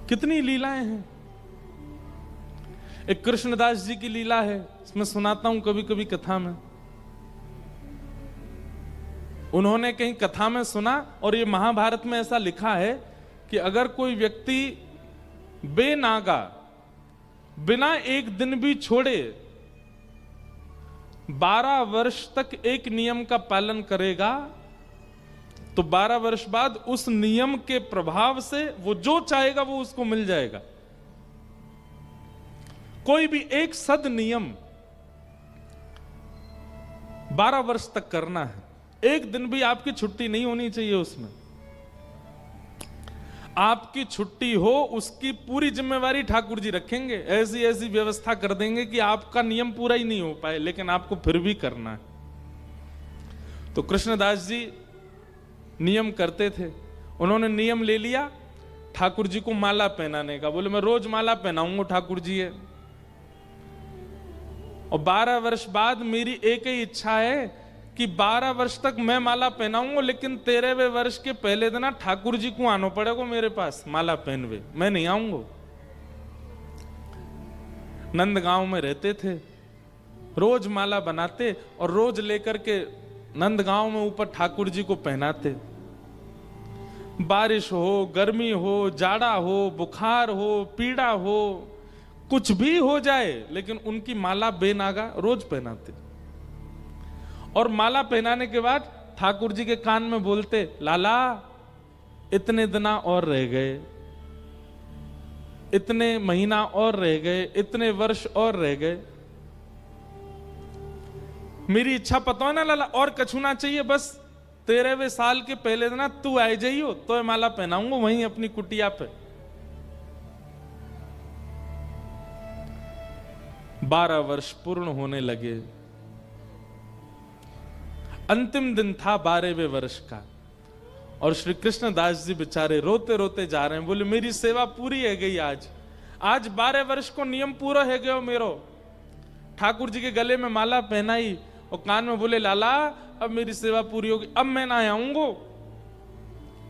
कितनी लीलाएं हैं। एक कृष्णदास जी की लीला है, इसमें सुनाता हूं कभी कभी कथा में। उन्होंने कहीं कथा में सुना, और ये महाभारत में ऐसा लिखा है कि अगर कोई व्यक्ति बेनागा बिना एक दिन भी छोड़े 12 वर्ष तक एक नियम का पालन करेगा, तो 12 वर्ष बाद उस नियम के प्रभाव से वो जो चाहेगा वो उसको मिल जाएगा। कोई भी एक सद नियम 12 वर्ष तक करना है, एक दिन भी आपकी छुट्टी नहीं होनी चाहिए उसमें। आपकी छुट्टी हो उसकी पूरी जिम्मेवारी ठाकुर जी रखेंगे, ऐसी ऐसी व्यवस्था कर देंगे कि आपका नियम पूरा ही नहीं हो पाए, लेकिन आपको फिर भी करना है। तो कृष्णदास जी नियम करते थे। उन्होंने नियम ले लिया ठाकुर जी को माला पहनाने का। बोले मैं रोज माला पहनाऊंगा ठाकुर जी है, और 12 वर्ष बाद मेरी एक ही इच्छा है कि 12 वर्ष तक मैं माला पहनाऊंगा, लेकिन 13वें वर्ष के पहले दिन ठाकुर जी को आना पड़ेगा मेरे पास माला पहनवे, मैं नहीं आऊंगा। नंदगांव में रहते थे, रोज माला बनाते और रोज लेकर के नंदगांव में ऊपर ठाकुर जी को पहनाते। बारिश हो, गर्मी हो, जाड़ा हो, बुखार हो, पीड़ा हो, कुछ भी हो जाए, लेकिन उनकी माला बेनागा रोज पहनाते। और माला पहनाने के बाद ठाकुर जी के कान में बोलते, लाला इतने दिना और रह गए, इतने महीना और रह गए, इतने वर्ष और रह गए। मेरी इच्छा पता है ना लाला, और कछु ना चाहिए, बस 13वें साल के पहले दिन तू आए जाइयो तो माला पहनाऊंगा वहीं अपनी कुटिया पे। 12 वर्ष पूर्ण होने लगे। अंतिम दिन था 12वें वर्ष का, और श्री कृष्णदास जी बेचारे रोते रोते जा रहे हैं। बोले मेरी सेवा पूरी है गई, आज 12 वर्ष को नियम पूरा है गयो मेरो। ठाकुर जी के गले में माला पहनाई और कान में बोले लाला अब मेरी सेवा पूरी होगी, अब मैं ना आऊंगो,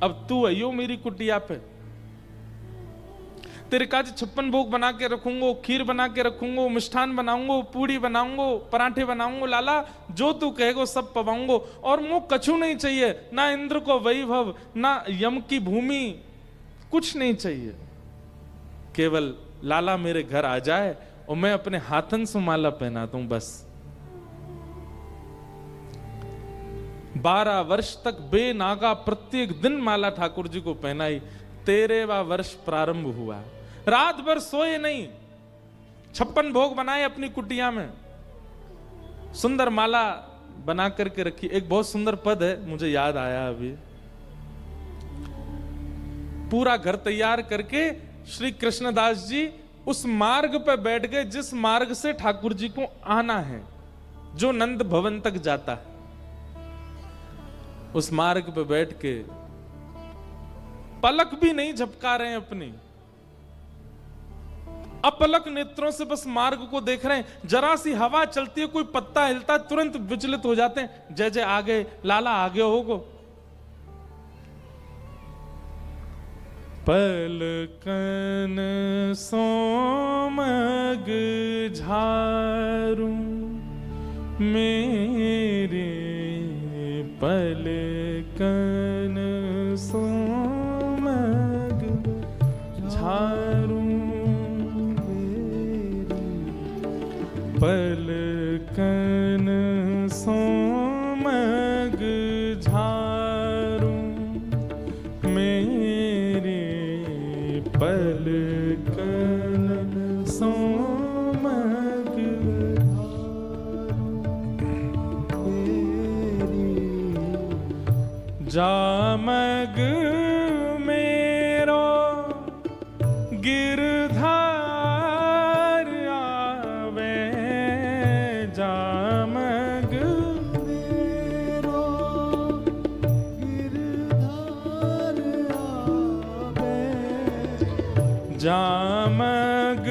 अब तू आइयो मेरी कुटिया पे। तेरे काज 56 भोग बना के रखूंगो, खीर बना के रखूंगो, मिष्ठान बनाऊंगो, पूड़ी बनाऊंगो, पराठे बनाऊंगो, लाला जो तू कहेगो सब पवाऊंगो। और मुझे कछु नहीं चाहिए, ना इंद्र को वैभव, ना यम की भूमि, कुछ नहीं चाहिए। केवल लाला मेरे घर आ जाए और मैं अपने हाथन से माला पहनाता हूं बस। 12 वर्ष तक बेनागा प्रत्येक दिन माला ठाकुर जी को पहनाई। 13वां वर्ष प्रारंभ हुआ, रात भर सोए नहीं, 56 भोग बनाए अपनी कुटिया में, सुंदर माला बना करके रखी। एक बहुत सुंदर पद है, मुझे याद आया अभी। पूरा घर तैयार करके श्री कृष्णदास जी उस मार्ग पर बैठ गए जिस मार्ग से ठाकुर जी को आना है, जो नंद भवन तक जाता है। उस मार्ग पर बैठ के पलक भी नहीं झपका रहे हैं अपनी, अपलक नेत्रों से बस मार्ग को देख रहे हैं। जरा सी हवा चलती है, कोई पत्ता हिलता है, तुरंत विचलित हो जाते हैं। जय जय आ गए, लाला आ गए होगो। पलकन सोमग झारू मेरे, पलकन सोमग झारू मेरे, पलकन सोमग झारू मेरे, पलकन सोमग जामग मेरो गिरधार आवे, जामग मेरो गिरधार आवे, जामग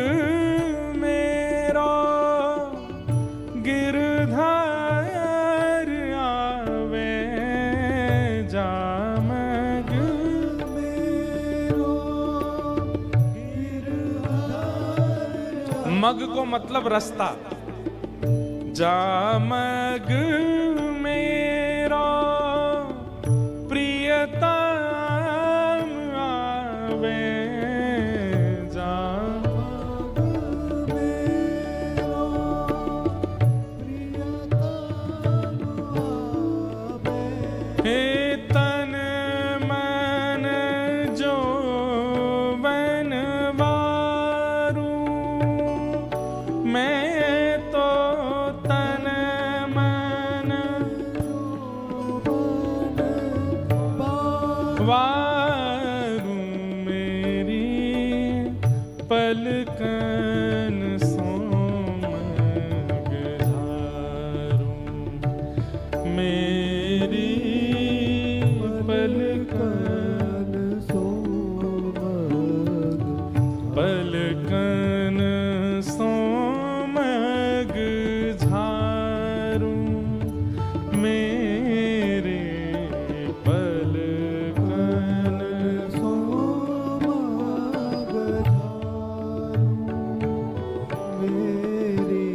मेरो गिरधार आवे, जामग मेरो मग को मतलब रास्ता। जामग मेरा प्रियतम आवे, जामग मेरा प्रियतम आवे। हे तन मन जो बनवारू, मैं तो तन मन वारू, मेरी पलकन सोमग झारू, मेरी पलकन सोमग, पलकन सोमग झारू, मेरे पलकन सोमग झारू, मेरी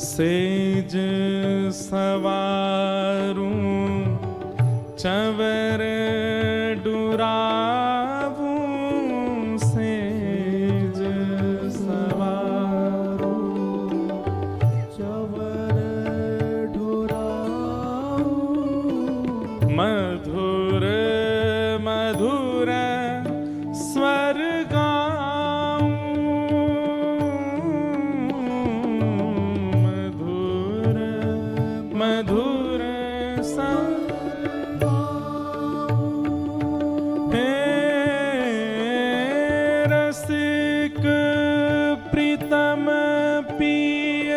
सेज सवारू, चंवर डुरावू, सेज सवारू, चंवर डुरावू, मधुर मधुर स्वर गाऊं, मधुर मधुर रसिक प्रीतम पिय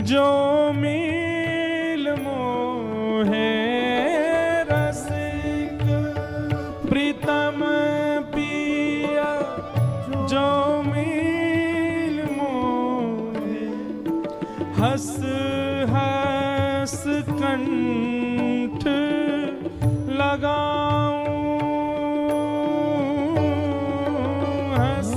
जो मिल मोहे, रसिक प्रीतम पिय जो मिल मोहे, हस हस कंठ लगाऊं, हस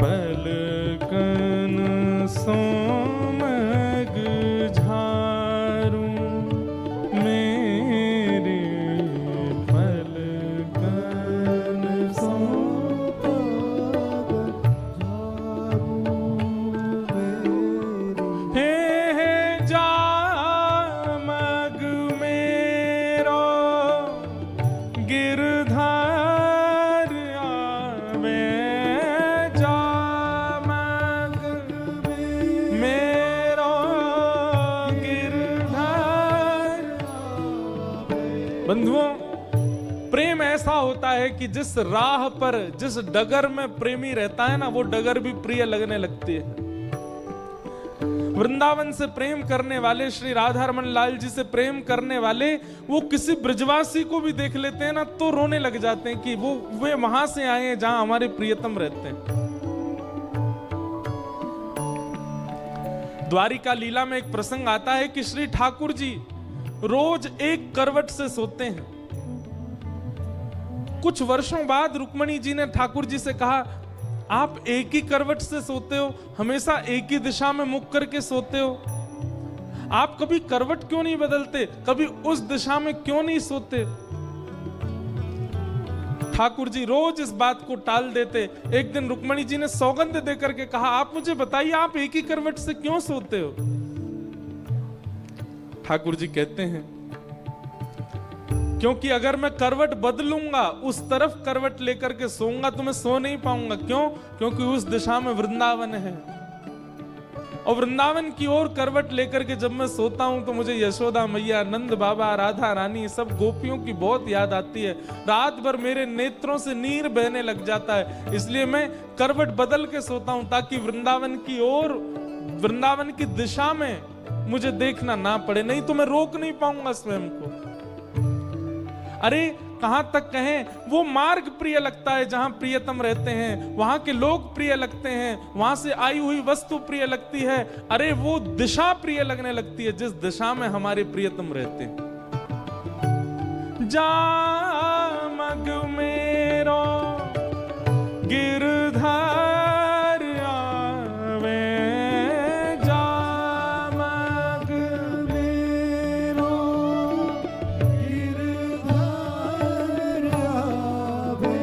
पलकन सोमग झारू, मेरे पलकन सोमग झारू, हे जामग मेरो गिरधार आवे, जामग मेरो गिरधार आवे। बंधुओं, प्रेम ऐसा होता है कि जिस राह पर, जिस डगर में प्रेमी रहता है ना, वो डगर भी प्रिय लगने लगती है। वृंदावन से प्रेम करने वाले, श्री राधा रमन लाल जी से प्रेम करने वाले, वो किसी ब्रजवासी को भी देख लेते हैं ना तो रोने लग जाते हैं कि वे वहां से आए हैं जहां हमारे प्रियतम रहते हैं। द्वारिका लीला में एक प्रसंग आता है कि श्री ठाकुर जी रोज एक करवट से सोते हैं। कुछ वर्षों बाद रुक्मणी जी ने ठाकुर जी से कहा, आप एक ही करवट से सोते हो, हमेशा एक ही दिशा में मुख करके सोते हो, आप कभी करवट क्यों नहीं बदलते, कभी उस दिशा में क्यों नहीं सोते? ठाकुर जी रोज इस बात को टाल देते। एक दिन रुक्मणी जी ने सौगंध देकर के कहा, आप मुझे बताइए, आप एक ही करवट से क्यों सोते हो? ठाकुर जी कहते हैं, क्योंकि अगर मैं करवट बदलूंगा, उस तरफ करवट लेकर के सोऊंगा तो मैं सो नहीं पाऊंगा। क्यों? क्योंकि उस दिशा में वृंदावन है, और वृंदावन की ओर करवट लेकर के जब मैं सोता हूं तो मुझे यशोदा मैया, नंद बाबा, राधा रानी, सब गोपियों की बहुत याद आती है। रात भर मेरे नेत्रों से नीर बहने लग जाता है, इसलिए मैं करवट बदल के सोता हूं ताकि वृंदावन की ओर, वृंदावन की दिशा में मुझे देखना ना पड़े, नहीं तो मैं रोक नहीं पाऊंगा स्वयं को। अरे कहां तक कहें, वो मार्ग प्रिय लगता है जहां प्रियतम रहते हैं, वहां के लोग प्रिय लगते हैं, वहां से आई हुई वस्तु प्रिय लगती है। अरे वो दिशा प्रिय लगने लगती है जिस दिशा में हमारे प्रियतम रहते हैं। जामग मेरो गिरधर आवे, जामग मेरो गिरधर आवे,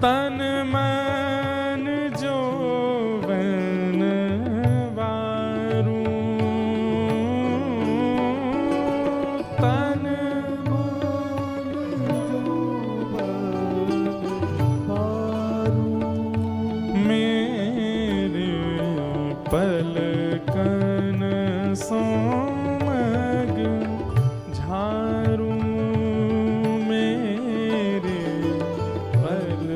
तन मन जोवन वारू, तन पलकन सोमग झारू, मेरे पलकन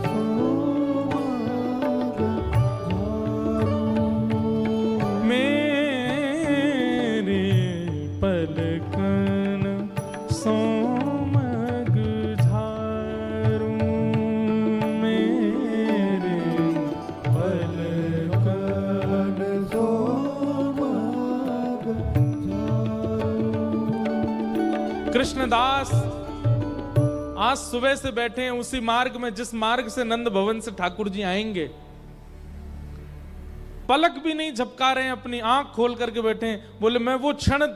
सोमग झारू, मेरे पलकन सोमग झारू, मेरे कृष्णदास आज सुबह से बैठे हैं उसी मार्ग में जिस मार्ग से नंद भवन से ठाकुर जी आएंगे। पलक भी नहीं झपका रहे हैं, अपनी आंख खोल करके बैठे हैं। बोले मैं वो क्षण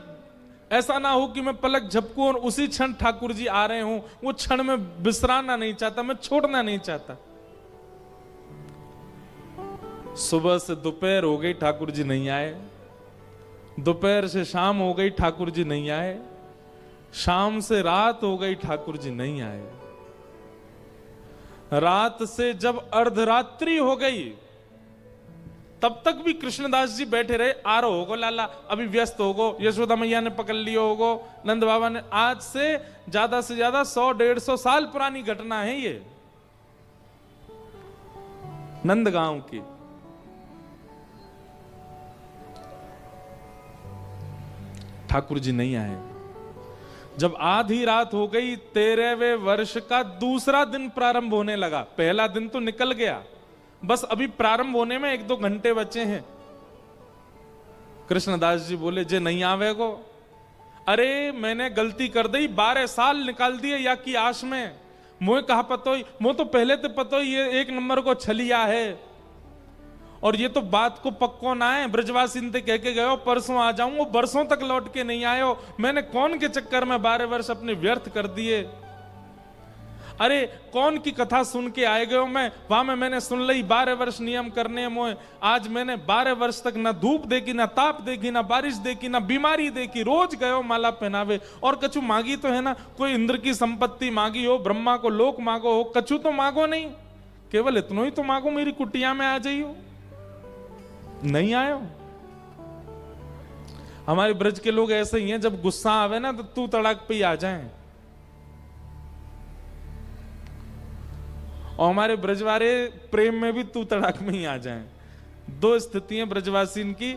ऐसा ना हो कि मैं पलक झपकूं और उसी क्षण ठाकुर जी आ रहे हूं, वो क्षण में विश्राना नहीं चाहता, मैं छोड़ना नहीं चाहता। सुबह से दोपहर हो गई, ठाकुर जी नहीं आए। दोपहर से शाम हो गई, ठाकुर जी नहीं आए। शाम से रात हो गई, ठाकुर जी नहीं आए। रात से जब अर्धरात्रि हो गई तब तक भी कृष्णदास जी बैठे रहे। आ रहो होगो लाला, अभी व्यस्त होगो, यशोदा मैया ने पकड़ लियो होगो, नंद बाबा ने। आज से ज्यादा 100-150 साल पुरानी घटना है ये, नंदगांव की। ठाकुर जी नहीं आए। जब आधी रात हो गई, 13वें वर्ष का दूसरा दिन प्रारंभ होने लगा। पहला दिन तो निकल गया, बस अभी प्रारंभ होने में 1-2 घंटे बचे हैं। कृष्णदास जी बोले जे नहीं आवेगो। अरे मैंने गलती कर दी, 12 साल निकाल दिए या की आश में। मुझे कहा पतो, मुझे तो पहले तो पतो ये 1 नंबर को छलिया है, और ये तो बात को पक्को ना है। ब्रजवासी ने कह के गए परसों आ जाऊंगा, बरसों तक लौट के नहीं आयो। मैंने कौन के चक्कर में 12 वर्ष अपने व्यर्थ कर दिए। अरे कौन की कथा सुन के आए गए मैं, वहां में मैंने सुन ली 12 वर्ष नियम करने मोए। आज मैंने 12 वर्ष तक ना धूप देखी, ना ताप देखी, ना बारिश देखी, ना बीमारी देखी। रोज गयो माला पहनावे, और कछु मांगी तो है ना, कोई इंद्र की संपत्ति मांगी हो, ब्रह्मा को लोक मांगो हो, कछु तो मांगो नहीं, केवल इतना ही तो मांगो मेरी कुटिया में आ जाइयो। नहीं आयो। हमारे ब्रज के लोग ऐसे ही हैं, जब गुस्सा आवे ना तो तू तड़ाक पे ही आ जाएं। और हमारे ब्रजवारे प्रेम में भी तू तड़ाक में ही आ जाएं। 2 स्थितियां ब्रजवासी की,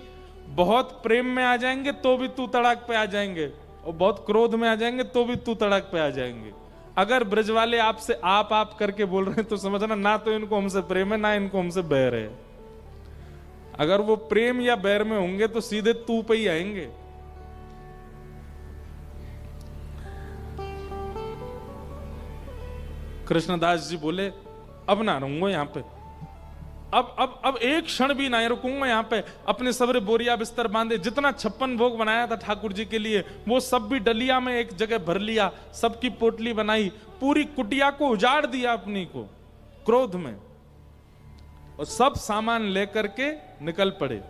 बहुत प्रेम में आ जाएंगे तो भी तू तड़ाक पे आ जाएंगे, और बहुत क्रोध में आ जाएंगे तो भी तू तड़ाक पे आ जाएंगे। अगर ब्रजवाले आपसे आप करके बोल रहे हैं तो समझना ना तो इनको हमसे प्रेम है, ना इनको हमसे बैर है। अगर वो प्रेम या बैर में होंगे तो सीधे तू पे ही आएंगे। कृष्णदास जी बोले अब ना रहूंगा यहां पे, अब एक क्षण भी ना रुकूंगा यहां पे। अपने सबरे बोरिया बिस्तर बांधे, जितना 56 भोग बनाया था ठाकुर जी के लिए वो सब भी डलिया में एक जगह भर लिया, सबकी पोटली बनाई, पूरी कुटिया को उजाड़ दिया अपनी को क्रोध में, और सब सामान लेकर के निकल पड़े।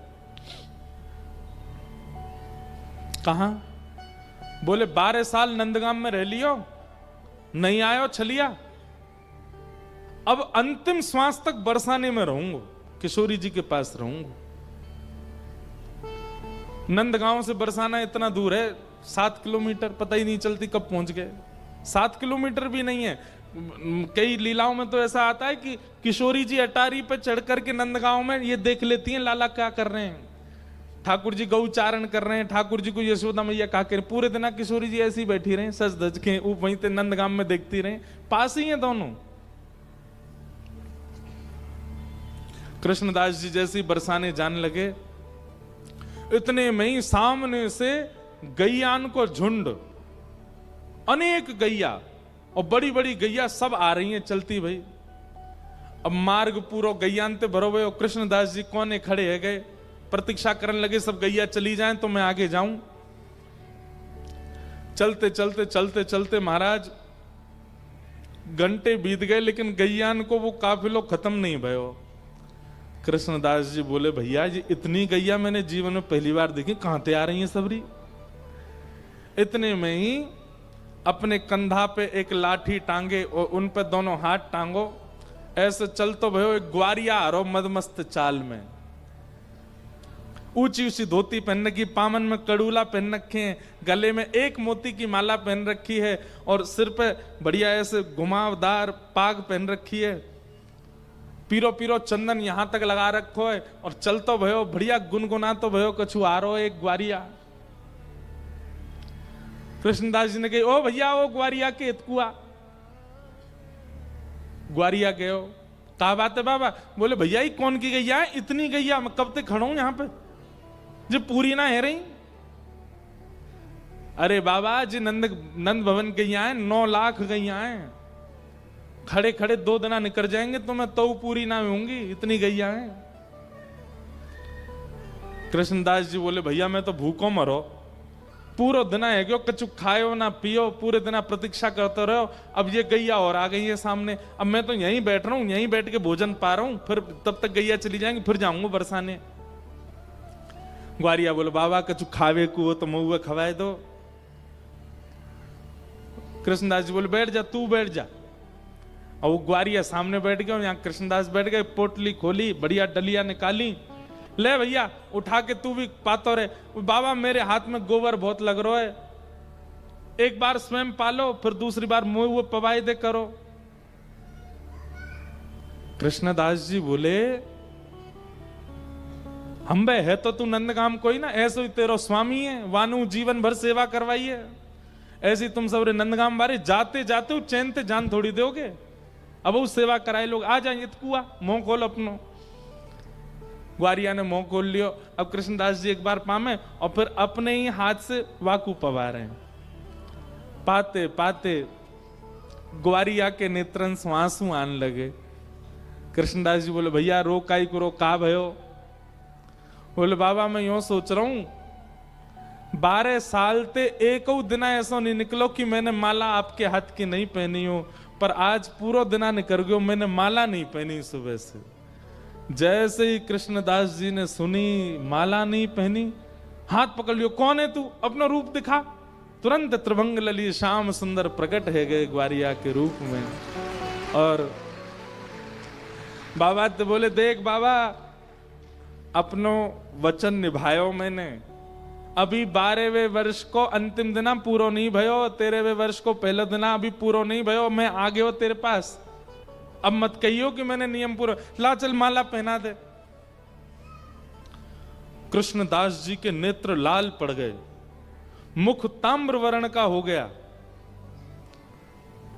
कहां? बोले 12 साल नंदगाम में रह लियो, नहीं आयो छलिया, अब अंतिम श्वास तक बरसाने में रहूंगा, किशोरी जी के पास रहूंगा। नंदगांव से बरसाना इतना दूर है, 7 किलोमीटर, पता ही नहीं चलती कब पहुंच गए। 7 किलोमीटर भी नहीं है। कई लीलाओं में तो ऐसा आता है कि किशोरी जी अटारी पे चढ़ करके नंदगांव में ये देख लेती हैं लाला क्या कर रहे हैं। ठाकुर जी गौचारण कर रहे हैं, ठाकुर जी को यशोदा मैया कहा कर, पूरे दिन किशोरी जी ऐसी बैठी रहे सज धज के, वहीं पे नंदगांव में देखती रहे, पास ही हैं दोनों। कृष्णदास जी जैसे बरसाने जाने लगे, इतने में ही सामने से गैयान को झुंड, अनेक गैया और बड़ी बड़ी गैया सब आ रही हैं चलती भाई। अब मार्ग पूरो गैयान ते भरो हुए, कृष्णदास जी कोने खड़े है गए, प्रतीक्षा करने लगे सब गैया चली जाएं तो मैं आगे जाऊं। चलते चलते चलते चलते महाराज घंटे बीत गए, लेकिन गैयान को वो काफिलो खत्म नहीं भयो। कृष्णदास जी बोले भैया जी इतनी गैया मैंने जीवन में पहली बार देखी, कहां से आ रही है सबरी। इतने में ही अपने कंधा पे एक लाठी टांगे और उन पे दोनों हाथ टांगो, ऐसे चल तो भयो एक ग्वारिया हरो मदमस्त चाल में, ऊंची ऊंची धोती पहन रखी, पामन में कड़ूला पहन रखे हैं, गले में एक मोती की माला पहन रखी है और सिर पे बढ़िया ऐसे घुमावदार पाग पहन रखी है, पीरो पीरो चंदन यहां तक लगा रखो है और चल तो भयो बढ़िया गुनगुना तो भयो कछु आ रो एक ग्वारिया। कृष्णदास जी ने कही ओ भैया ओ ग्वारिया के इतकुआ। ग्वारिया गयो, कहा बात है बाबा। बोले भैया ही कौन की गैया है, इतनी गैया मैं कब तक खड़ा हूं यहां पे, जो पूरी ना है रही। अरे बाबा जी नंद भवन गैया है, 9 लाख गैया हैं, खड़े खड़े 2 दिन निकल जाएंगे तो मैं तो पूरी ना होंगी, इतनी गैया है। कृष्णदास जी बोले भैया मैं तो भूखो मरो, पूरा दिन है क्यों कछु खायो ना पियो, पूरे दिन प्रतीक्षा करते रहो। अब ये गैया और आ गई है सामने, अब मैं तो यहीं बैठ रहा हूं, यहीं बैठ के भोजन पा रहा हूं, फिर तब तक गैया चली जाएंगी, फिर जाऊंगा बरसाने। ग्वारिया बोले बाबा कछु खावे को तो मुँह खवाए दो। कृष्णदास जी बोले बैठ जा, तू बैठ जा। और वो ग्वारिया सामने बैठ गया, यहाँ कृष्णदास बैठ गए, पोटली खोली, बढ़िया डलिया निकाली, ले भैया उठा के तू भी पातो रहे। बाबा मेरे हाथ में गोबर बहुत लग रहा है, एक बार स्वयं पालो फिर दूसरी बार मुंह वो पवाई दे करो। कृष्णदास जी बोले हम बे है तो तू नंदगाम कोई ना, ऐसे ही तेरो स्वामी है, वानु जीवन भर सेवा करवाई है, ऐसी तुम सब नंदगाम बारे जाते जाते हो चैन ते जान थोड़ी दोगे। अब वो सेवा कराए लोग आ जाएंगे तो कुआ मुंह खोल अपनो। ग्वारिया ने मुंह खोल लियो। अब कृष्णदास जी एक बार पामे और फिर अपने ही हाथ से वाकू पवा रहे हैं। पाते पाते ग्वारिया के नेत्रन से आंसू आने लगे। कृष्णदास जी बोले भैया रो काई करो, का भयो। बोले बाबा मैं यूं सोच रहा हूं 12 साल ते एक दिन ऐसा नहीं निकलो कि मैंने माला आपके हाथ की नहीं पहनी हो, पर आज पूरा दिना निकल गयो मैंने माला नहीं पहनी सुबह से। जैसे ही कृष्णदास जी ने सुनी माला नहीं पहनी, हाथ पकड़ लियो, कौन है तू, अपना रूप दिखा। तुरंत त्रिभंग लली श्याम सुंदर प्रकट है गए ग्वारिया के रूप में। और बाबा तो बोले देख बाबा अपनो वचन निभायो मैंने, अभी 12वें वर्ष को अंतिम दिना पूरो नहीं भयो, 13वें वर्ष को पहले दिना अभी पूरो नहीं भयो, मैं आ गयो तेरे पास। अब मत कहियो कि मैंने नियम पूरा, ला चल माला पहना दे। कृष्णदास जी के नेत्र लाल पड़ गए, मुख ताम्र वर्ण का हो गया।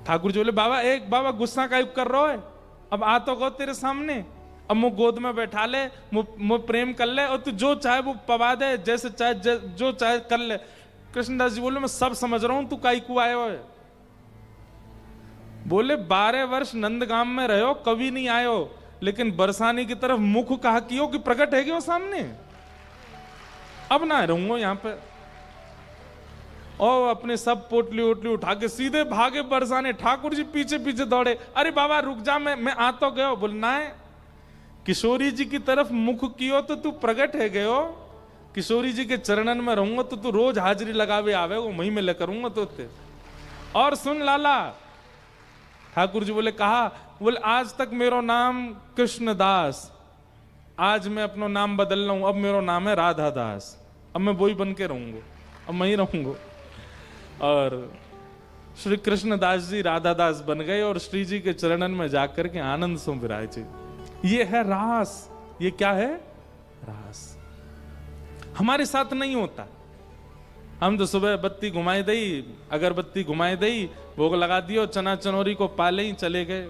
ठाकुर जी बोले बाबा एक बाबा गुस्सा का कर रहा है, अब आ तो गो तेरे सामने, अब मुझ गोद में बैठा ले, मुझ प्रेम कर ले और तू जो चाहे वो पवा दे, जैसे चाहे जो चाहे कर ले। कृष्णदास जी बोले मैं सब समझ रहा हूं, तू काई को आयो है। बोले 12 वर्ष नंदगाम में रहो, कभी नहीं आयो, लेकिन बरसाने की तरफ मुख कहा कियो कि प्रकट है क्यों सामने, अब ना रहूंगा यहां पे। और अपने सब पोटली ओटली उठा के सीधे भागे बरसाने। ठाकुर जी पीछे पीछे दौड़े, अरे बाबा रुक जा, मैं आ तो गयो। बोलना है किशोरी जी की तरफ मुख कियो तो तू प्रकट है गयो, किशोरी जी के चरणन में रहूंगा तो तू रोज हाजिरी लगावे आवे, वो मही में ले करूंगा तो ते। और सुन लाला, ठाकुर जी बोले कहा, बोले आज तक मेरो नाम कृष्णदास, आज मैं अपना नाम बदल रहा हूं, अब मेरा नाम है राधा दास, अब मैं वही बन के रहूंगा, अब मैं ही रहूंगा। और श्री कृष्णदास जी राधा दास बन गए और श्री जी के चरणन में जाकर के आनंद सो विराजे। ये है रास। ये क्या है? रास। हमारे साथ नहीं होता। हम तो सुबह बत्ती घुमाई दई, अगरबत्ती घुमाई दई, भोग लगा दियो, चना चनोरी को पाले ही चले गए,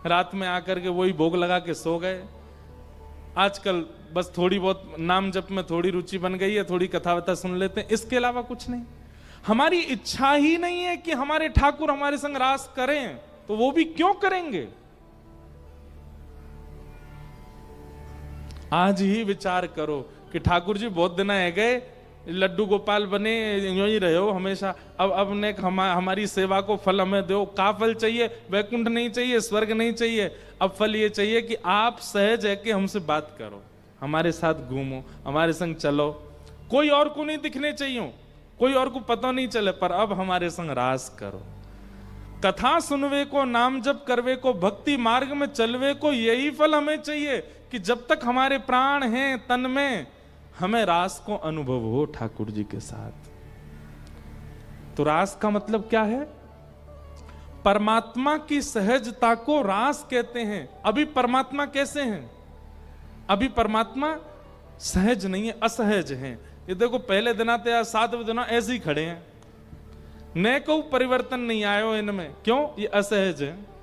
रात में आकर के वही भोग लगा के सो गए। आजकल बस थोड़ी बहुत नाम जप में थोड़ी रुचि बन गई है, थोड़ी कथा वथा सुन लेते हैं, इसके अलावा कुछ नहीं। हमारी इच्छा ही नहीं है कि हमारे ठाकुर हमारे संग रास करें, तो वो भी क्यों करेंगे। आज ही विचार करो कि ठाकुर जी बहुत दिन है गए, लड्डू गोपाल बने, यूं ही रहे हो हमेशा, अब ने हमारी सेवा को फल हमें दो। का फल चाहिए? वैकुंठ नहीं चाहिए, स्वर्ग नहीं चाहिए, अब फल ये चाहिए कि आप सहज है कि हमसे बात करो, हमारे साथ घूमो, हमारे संग चलो, कोई और को नहीं दिखने चाहिए, कोई और को पता नहीं चले, पर अब हमारे संग रास करो। कथा सुनवे को, नाम जप करवे को, भक्ति मार्ग में चलवे को, यही फल हमें चाहिए कि जब तक हमारे प्राण हैं तन में, हमें रास को अनुभव हो ठाकुर जी के साथ। तो रास का मतलब क्या है? परमात्मा की सहजता को रास कहते हैं। अभी परमात्मा कैसे हैं? अभी परमात्मा सहज नहीं है, असहज हैं। ये देखो पहले दिन आते या 7वें दिन ऐसे ही खड़े हैं, न को परिवर्तन नहीं आयो इनमें। क्यों? ये असहज है।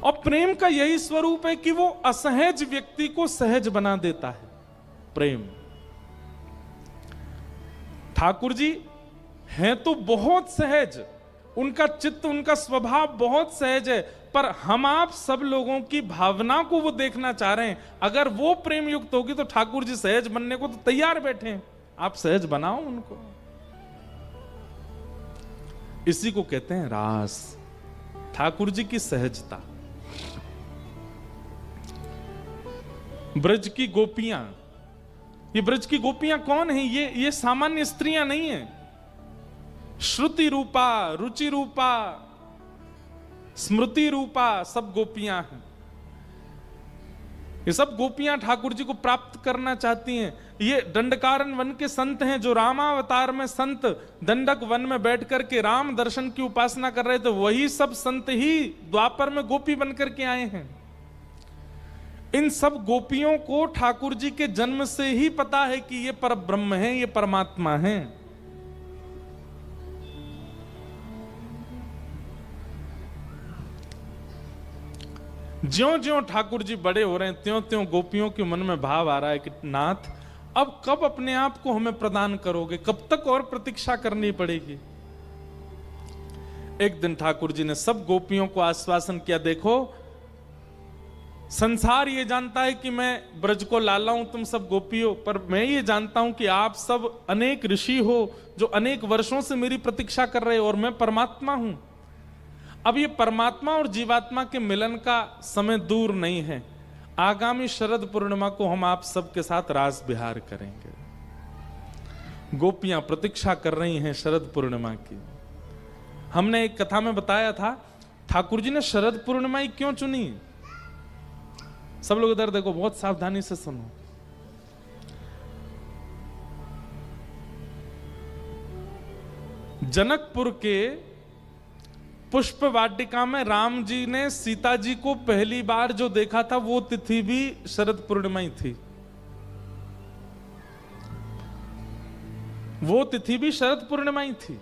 और प्रेम का यही स्वरूप है कि वो असहज व्यक्ति को सहज बना देता है। प्रेम, ठाकुर जी हैं तो बहुत सहज, उनका चित्त, उनका स्वभाव बहुत सहज है, पर हम आप सब लोगों की भावना को वो देखना चाह रहे हैं। अगर वो प्रेम युक्त होगी तो ठाकुर जी सहज बनने को तो तैयार बैठे हैं, आप सहज बनाओ उनको। इसी को कहते हैं रास, ठाकुर जी की सहजता। ब्रज की गोपियां, ये ब्रज की गोपियां कौन है? ये सामान्य स्त्रियां नहीं है। श्रुति रूपा, रुचि रूपा, स्मृति रूपा सब गोपियां हैं। ये सब गोपियां ठाकुर जी को प्राप्त करना चाहती हैं। ये दंडकारण्य वन के संत हैं, जो रामावतार में संत दंडक वन में बैठ करके राम दर्शन की उपासना कर रहे थे, वही सब संत ही द्वापर में गोपी बनकर के आए हैं। इन सब गोपियों को ठाकुर जी के जन्म से ही पता है कि ये पर ब्रह्म है, ये परमात्मा है। ज्यों ज्यों ठाकुर जी बड़े हो रहे हैं, त्यों त्यों गोपियों के मन में भाव आ रहा है कि नाथ अब कब अपने आप को हमें प्रदान करोगे, कब तक और प्रतीक्षा करनी पड़ेगी। एक दिन ठाकुर जी ने सब गोपियों को आश्वासन किया, देखो संसार ये जानता है कि मैं ब्रज को लाला हूं, तुम सब गोपी हो, पर मैं ये जानता हूं कि आप सब अनेक ऋषि हो जो अनेक वर्षों से मेरी प्रतीक्षा कर रहे हो, और मैं परमात्मा हूं। अब ये परमात्मा और जीवात्मा के मिलन का समय दूर नहीं है। आगामी शरद पूर्णिमा को हम आप सबके साथ रास विहार करेंगे। गोपियां प्रतीक्षा कर रही हैं शरद पूर्णिमा की। हमने एक कथा में बताया था ठाकुर जी ने शरद पूर्णिमा ही क्यों चुनी। सब लोग इधर देखो, बहुत सावधानी से सुनो। जनकपुर के पुष्प वाटिका में राम जी ने सीता जी को पहली बार जो देखा था, वो तिथि भी शरद पूर्णिमा ही थी। वो तिथि भी शरद पूर्णिमा ही थी।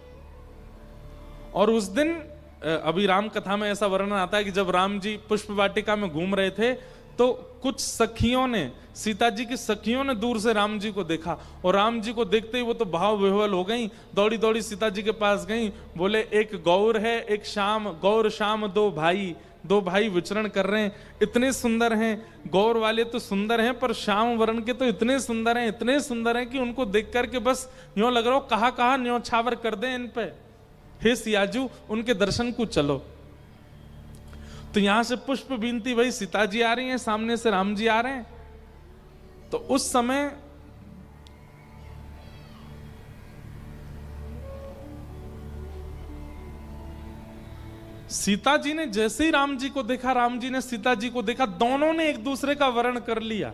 और उस दिन अभी राम कथा में ऐसा वर्णन आता है कि जब राम जी पुष्प वाटिका में घूम रहे थे, तो कुछ सखियों ने, सीता जी की सखियों ने दूर से राम जी को देखा, और राम जी को देखते ही वो तो भाव विह्वल हो गई, दौड़ी दौड़ी सीता जी के पास गई, बोले एक गौर है एक श्याम, गौर श्याम दो भाई विचरण कर रहे हैं, इतने सुंदर हैं। गौर वाले तो सुंदर हैं, पर श्याम वर्ण के तो इतने सुंदर हैं कि उनको देख करके बस यूं लग रहा हो कहा न्योछावर कर दें इन पे। हे सियाजू, उनके दर्शन को चलो। तो यहां से पुष्प बीनती भाई सीता जी आ रही हैं, सामने से राम जी आ रहे हैं। तो उस समय सीता जी ने जैसे ही राम जी को देखा, राम जी ने सीता जी को देखा, दोनों ने एक दूसरे का वर्ण कर लिया।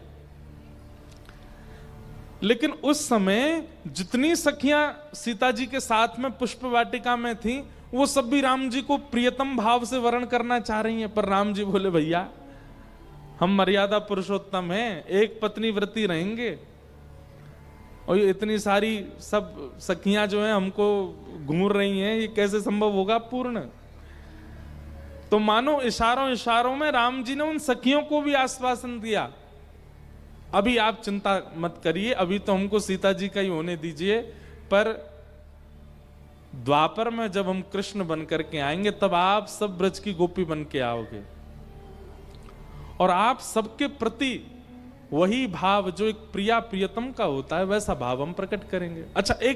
लेकिन उस समय जितनी सखियां सीता जी के साथ में पुष्प वाटिका में थी, वो सब भी राम जी को प्रियतम भाव से वर्ण करना चाह रही हैं। पर राम जी बोले भैया हम मर्यादा पुरुषोत्तम हैं, एक पत्नी व्रती रहेंगे, और ये इतनी सारी सब सखियां जो हैं हमको घूर रही हैं, ये कैसे संभव होगा पूर्ण। तो मानो इशारों इशारों में राम जी ने उन सखियों को भी आश्वासन दिया अभी आप चिंता मत करिए, अभी तो हमको सीता जी का ही होने दीजिए, पर द्वापर में जब हम कृष्ण बन करके आएंगे तब आप सब ब्रज की गोपी बन के आओगे और आप सबके प्रति वही भाव जो एक प्रिया प्रियतम का होता है वैसा भाव हम प्रकट करेंगे। अच्छा, एक